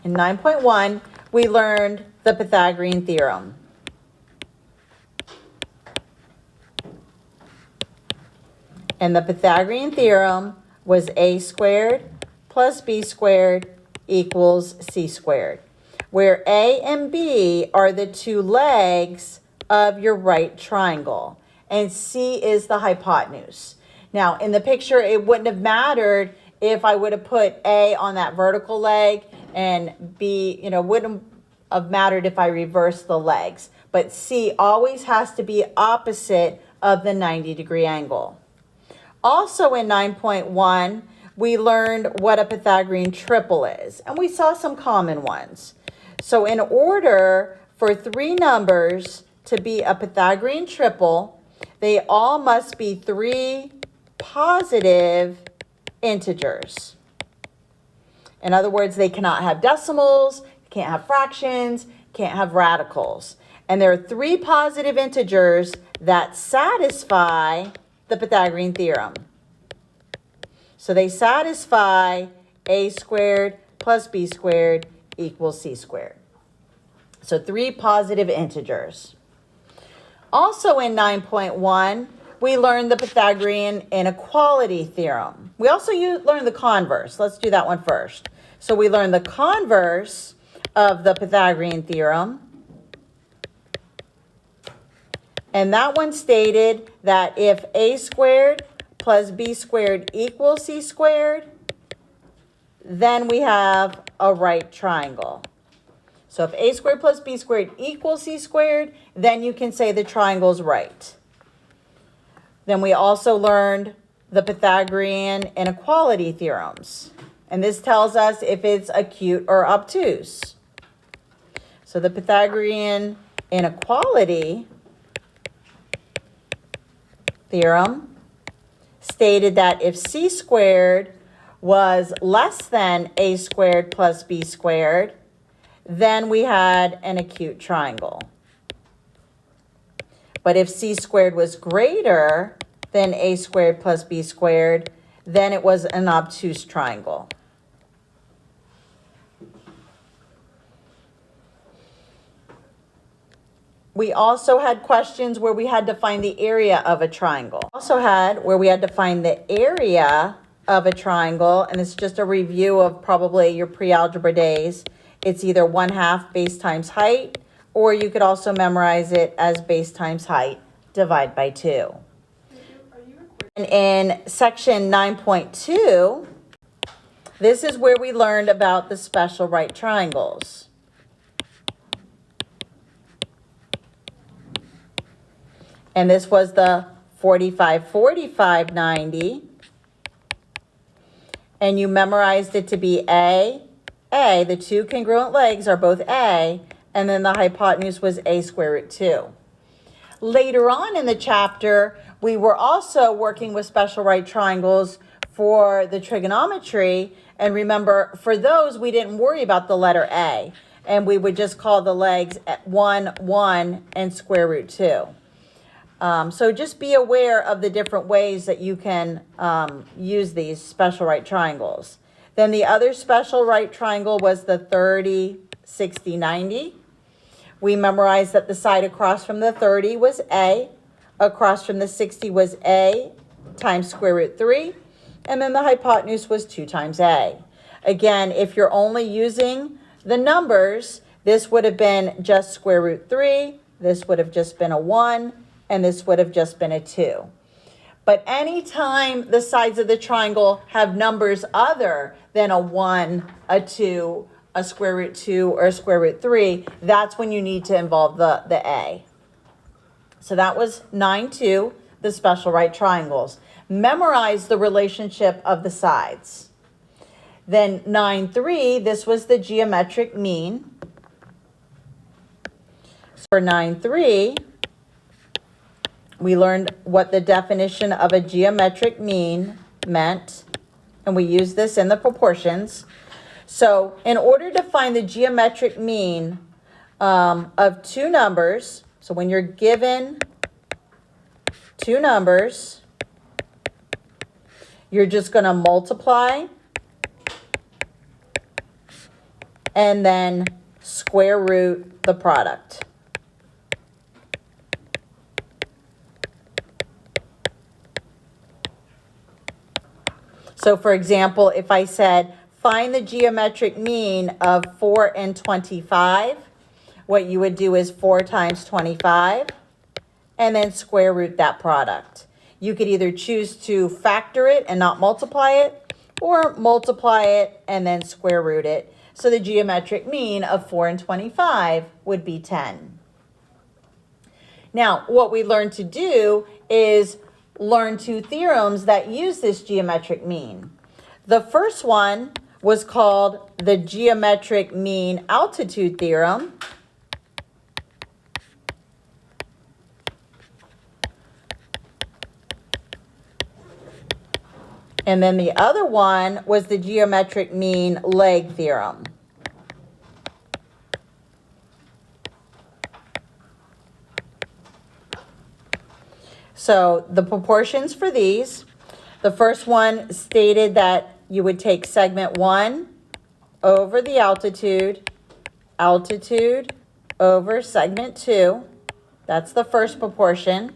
In 9.1, we learned the Pythagorean theorem. And the Pythagorean theorem was a squared plus b squared equals c squared, where a and b are the two legs of your right triangle, and c is the hypotenuse. Now, in the picture, it wouldn't have mattered if I would have put a on that vertical leg, and b, wouldn't have mattered if I reversed the legs. But c always has to be opposite of the 90-degree angle. Also in 9.1, we learned what a Pythagorean triple is, and we saw some common ones. So in order for three numbers to be a Pythagorean triple, they all must be three positive integers. In other words, they cannot have decimals, can't have fractions, can't have radicals. And there are three positive integers that satisfy the Pythagorean theorem. So they satisfy a squared plus b squared equals c squared. So three positive integers. Also in 9.1, we learned the Pythagorean inequality theorem. We also learned the converse. Let's do that one first. So we learned the converse of the Pythagorean theorem. And that one stated that if a squared plus b squared equals c squared, then we have a right triangle. So if a squared plus b squared equals c squared, then you can say the triangle's right. Then we also learned the Pythagorean inequality theorems. And this tells us if it's acute or obtuse. So the Pythagorean inequality theorem stated that if c squared was less than a squared plus b squared, then we had an acute triangle. But if c squared was greater than a squared plus b squared, then it was an obtuse triangle. We also had questions where we had to find the area of a triangle. Also had where we had to find the area of a triangle, and it's just a review of probably your pre-algebra days. It's either 1/2 base times height, or you could also memorize it as base times height, divide by 2. And in section 9.2, this is where we learned about the special right triangles. And this was the 45, 45, 90. And you memorized it to be A. The two congruent legs are both A, and then the hypotenuse was a square root 2. Later on in the chapter, we were also working with special right triangles for the trigonometry. And remember, for those, we didn't worry about the letter A. And we would just call the legs 1, 1, and square root 2. So just be aware of the different ways that you can use these special right triangles. Then the other special right triangle was the 30, 60, 90. We memorized that the side across from the 30 was A, across from the 60 was A times square root 3, and then the hypotenuse was 2 times A. Again, if you're only using the numbers, this would have been just square root 3, this would have just been a 1, and this would have just been a 2. But anytime the sides of the triangle have numbers other than a 1, a 2, a square root 2, or a square root 3, that's when you need to involve the A. So that was 9.2, the special right triangles. Memorize the relationship of the sides. Then 9.3, this was the geometric mean. So for 9.3, we learned what the definition of a geometric mean meant, and we used this in the proportions. So in order to find the geometric mean of two numbers, so when you're given two numbers, you're just going to multiply and then square root the product. So for example, if I said, find the geometric mean of 4 and 25, what you would do is 4 times 25, and then square root that product. You could either choose to factor it and not multiply it, or multiply it and then square root it. So the geometric mean of 4 and 25 would be 10. Now, what we learned to do is learn two theorems that use this geometric mean. The first one was called the geometric mean altitude theorem. And then the other one was the geometric mean leg theorem. So the proportions for these, the first one stated that you would take segment 1 over the altitude, altitude over segment 2. That's the first proportion.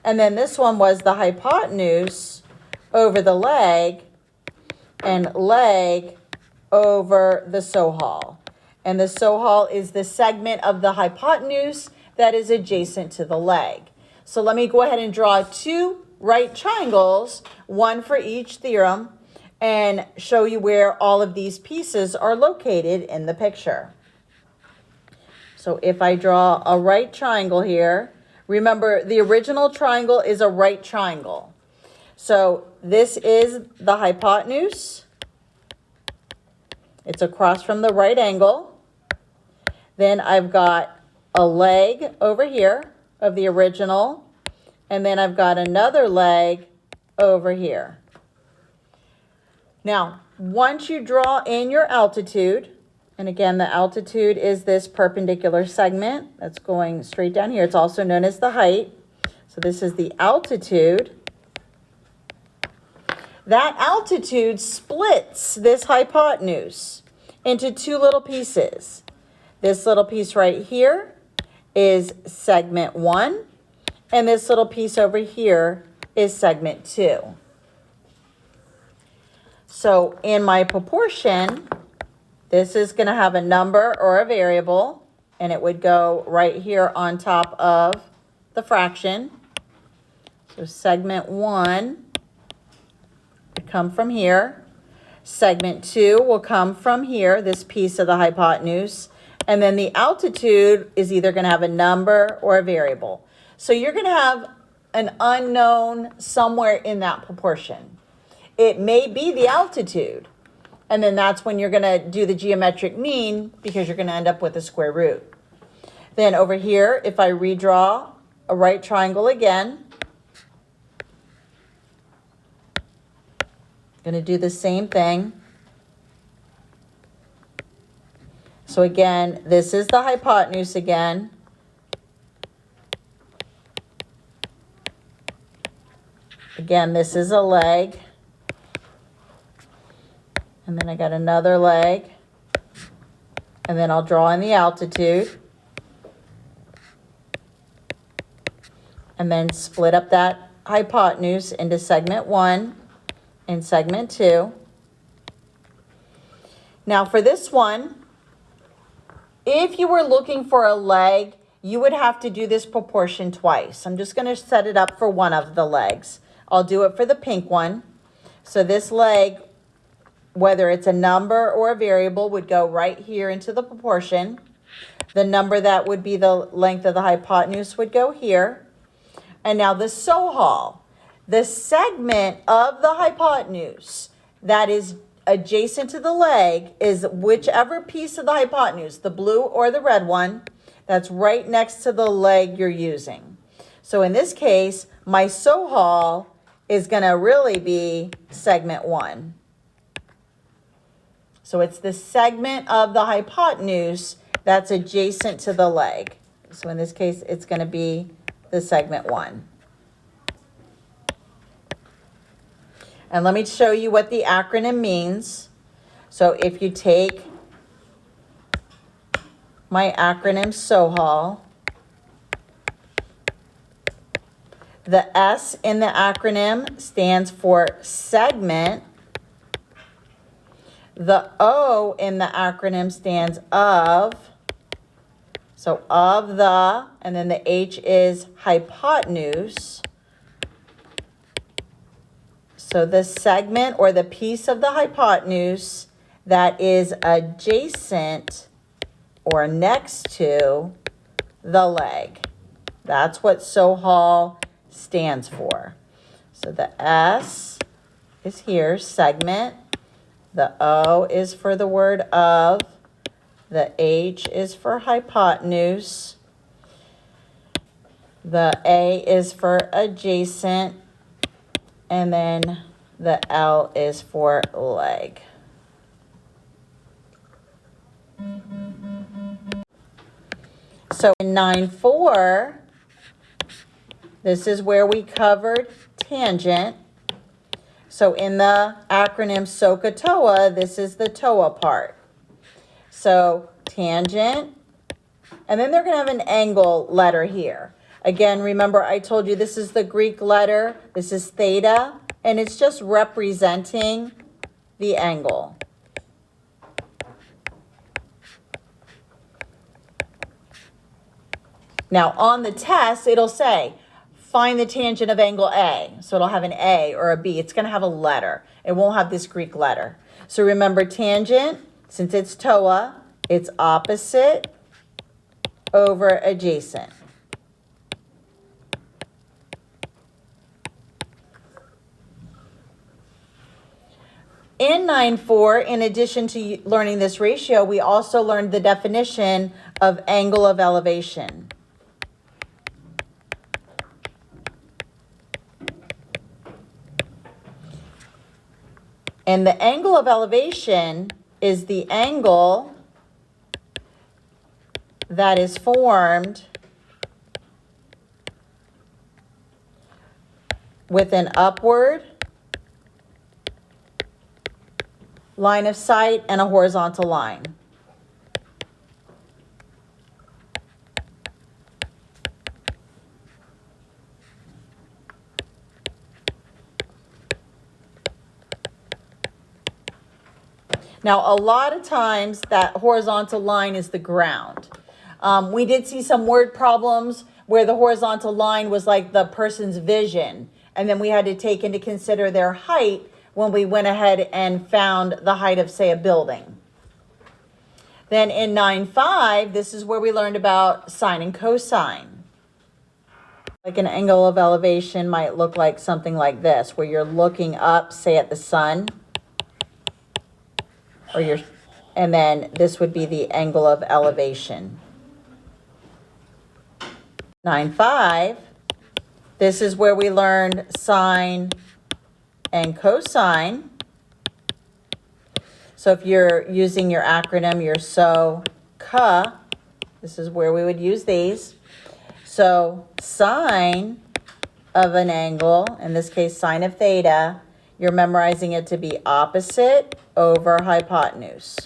And then this one was the hypotenuse over the leg, and leg over the SOHAL. And the SOHAL is the segment of the hypotenuse that is adjacent to the leg. So let me go ahead and draw two right triangles, one for each theorem, and show you where all of these pieces are located in the picture. So if I draw a right triangle here, remember the original triangle is a right triangle. So this is the hypotenuse. It's across from the right angle. Then I've got a leg over here of the original, and then I've got another leg over here. Now, once you draw in your altitude, and again, the altitude is this perpendicular segment that's going straight down here. It's also known as the height. So this is the altitude. That altitude splits this hypotenuse into two little pieces. This little piece right here is segment 1, and this little piece over here is segment 2. So in my proportion, this is going to have a number or a variable, and it would go right here on top of the fraction. So segment 1 would come from here. Segment 2 will come from here, this piece of the hypotenuse. And then the altitude is either going to have a number or a variable. So you're going to have an unknown somewhere in that proportion. It may be the altitude. And then that's when you're going to do the geometric mean, because you're going to end up with a square root. Then over here, if I redraw a right triangle again, I'm going to do the same thing. So again, this is the hypotenuse again. Again, this is a leg. And then I got another leg. And then I'll draw in the altitude. And then split up that hypotenuse into segment 1 and segment 2. Now for this one, if you were looking for a leg, you would have to do this proportion twice. I'm just going to set it up for one of the legs. I'll do it for the pink one. So this leg, whether it's a number or a variable, would go right here into the proportion. The number that would be the length of the hypotenuse would go here. And now the SOHAL, the segment of the hypotenuse that is adjacent to the leg, is whichever piece of the hypotenuse, the blue or the red one, that's right next to the leg you're using. So in this case, my SOHAL is going to really be segment 1. So it's the segment of the hypotenuse that's adjacent to the leg. So in this case, it's going to be the segment 1. And let me show you what the acronym means. So if you take my acronym SOHAL. The S in the acronym stands for segment. The O in the acronym stands of. So of the, and then the H is hypotenuse. So the segment or the piece of the hypotenuse that is adjacent or next to the leg. That's what SOHAL stands for. So the S is here, segment. The O is for the word of. The H is for hypotenuse. The A is for adjacent. And then the L is for leg. So in 9.4, this is where we covered tangent. So in the acronym SOHCAHTOA, this is the TOA part. So tangent, and then they're going to have an angle letter here. Again, remember I told you this is the Greek letter. This is theta, and it's just representing the angle. Now on the test, it'll say, find the tangent of angle A. So it'll have an A or a B. It's going to have a letter. It won't have this Greek letter. So remember tangent, since it's TOA, it's opposite over adjacent. In 9.4, in addition to learning this ratio, we also learned the definition of angle of elevation. And the angle of elevation is the angle that is formed with an upward line of sight and a horizontal line. Now, a lot of times that horizontal line is the ground. We did see some word problems where the horizontal line was like the person's vision, and then we had to take into consider their height when we went ahead and found the height of, say, a building. Then in 9.5, this is where we learned about sine and cosine. Like an angle of elevation might look like something like this, where you're looking up, say, at the sun. And then this would be the angle of elevation. 9.5, this is where we learned sine and cosine. So if you're using your acronym, your SOHCAH, this is where we would use these. So sine of an angle, in this case sine of theta, you're memorizing it to be opposite over hypotenuse.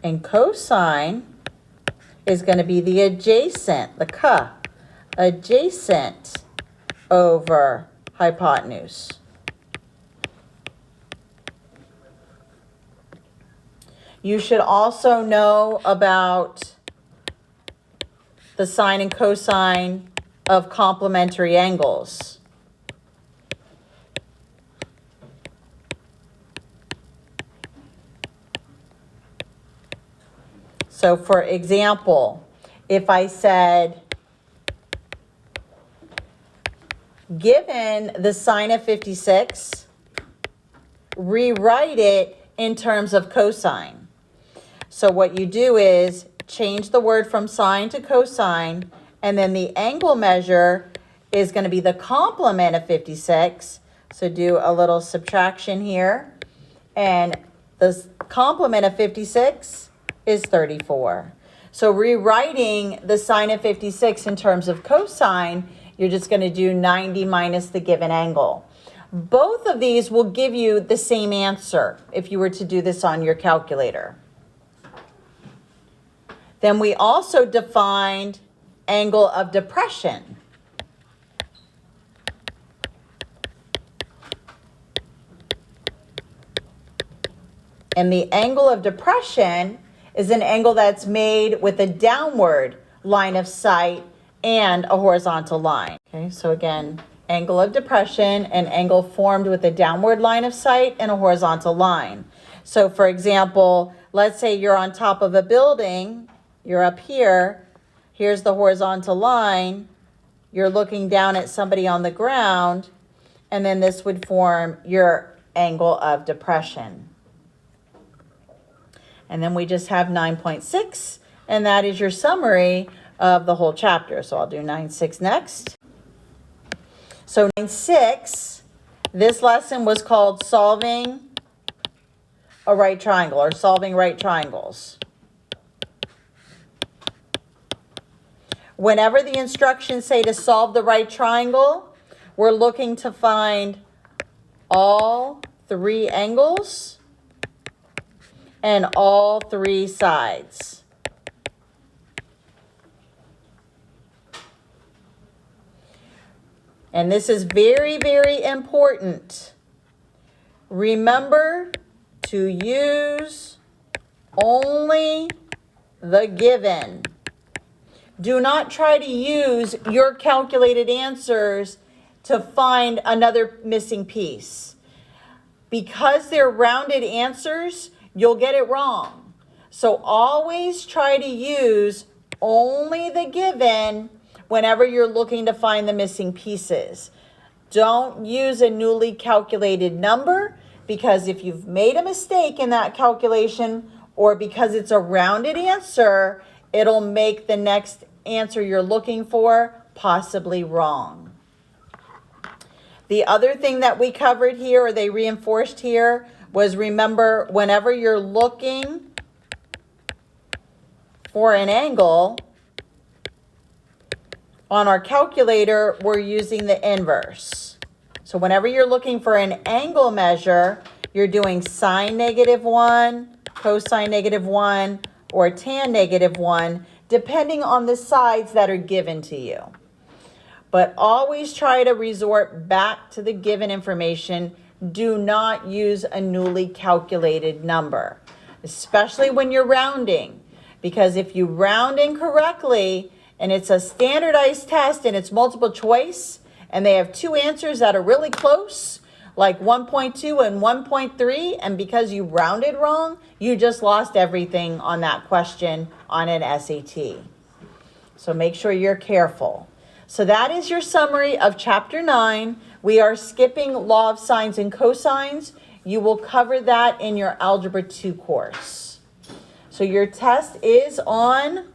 And cosine is going to be the adjacent, the ka, adjacent over hypotenuse. You should also know about the sine and cosine of complementary angles. So for example, if I said, given the sine of 56, rewrite it in terms of cosine. So what you do is change the word from sine to cosine, and then the angle measure is going to be the complement of 56. So do a little subtraction here. And the complement of 56 is 34. So rewriting the sine of 56 in terms of cosine, you're just going to do 90 minus the given angle. Both of these will give you the same answer if you were to do this on your calculator. Then we also defined angle of depression. And the angle of depression is an angle that's made with a downward line of sight and a horizontal line. Okay, so again, angle of depression, an angle formed with a downward line of sight and a horizontal line. So for example, let's say you're on top of a building, you're up here, here's the horizontal line, you're looking down at somebody on the ground, and then this would form your angle of depression. And then we just have 9.6, and that is your summary of the whole chapter. So I'll do 9.6 next. So 9.6, this lesson was called solving a right triangle or solving right triangles. Whenever the instructions say to solve the right triangle, we're looking to find all three angles and all three sides. And this is very, very important. Remember to use only the given. Do not try to use your calculated answers to find another missing piece. Because they're rounded answers, you'll get it wrong. So always try to use only the given whenever you're looking to find the missing pieces. Don't use a newly calculated number, because if you've made a mistake in that calculation or because it's a rounded answer, it'll make the next answer you're looking for possibly wrong. The other thing that we covered here, or they reinforced here, was remember whenever you're looking for an angle, on our calculator, we're using the inverse. So whenever you're looking for an angle measure, you're doing sine -1, cosine -1, or tan -1, depending on the sides that are given to you. But always try to resort back to the given information. Do not use a newly calculated number, especially when you're rounding, because if you round incorrectly and it's a standardized test and it's multiple choice and they have two answers that are really close, like 1.2 and 1.3, and because you rounded wrong, you just lost everything on that question on an SAT. So make sure you're careful. So that is your summary of Chapter 9. We are skipping law of sines and cosines. You will cover that in your Algebra 2 course. So your test is on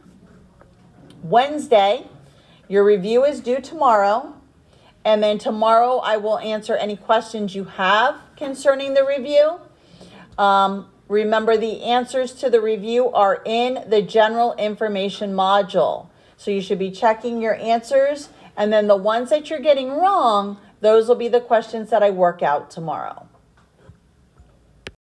Wednesday. Your review is due tomorrow. And then tomorrow I will answer any questions you have concerning the review. Remember, the answers to the review are in the general information module. So you should be checking your answers, and then the ones that you're getting wrong, those will be the questions that I work out tomorrow.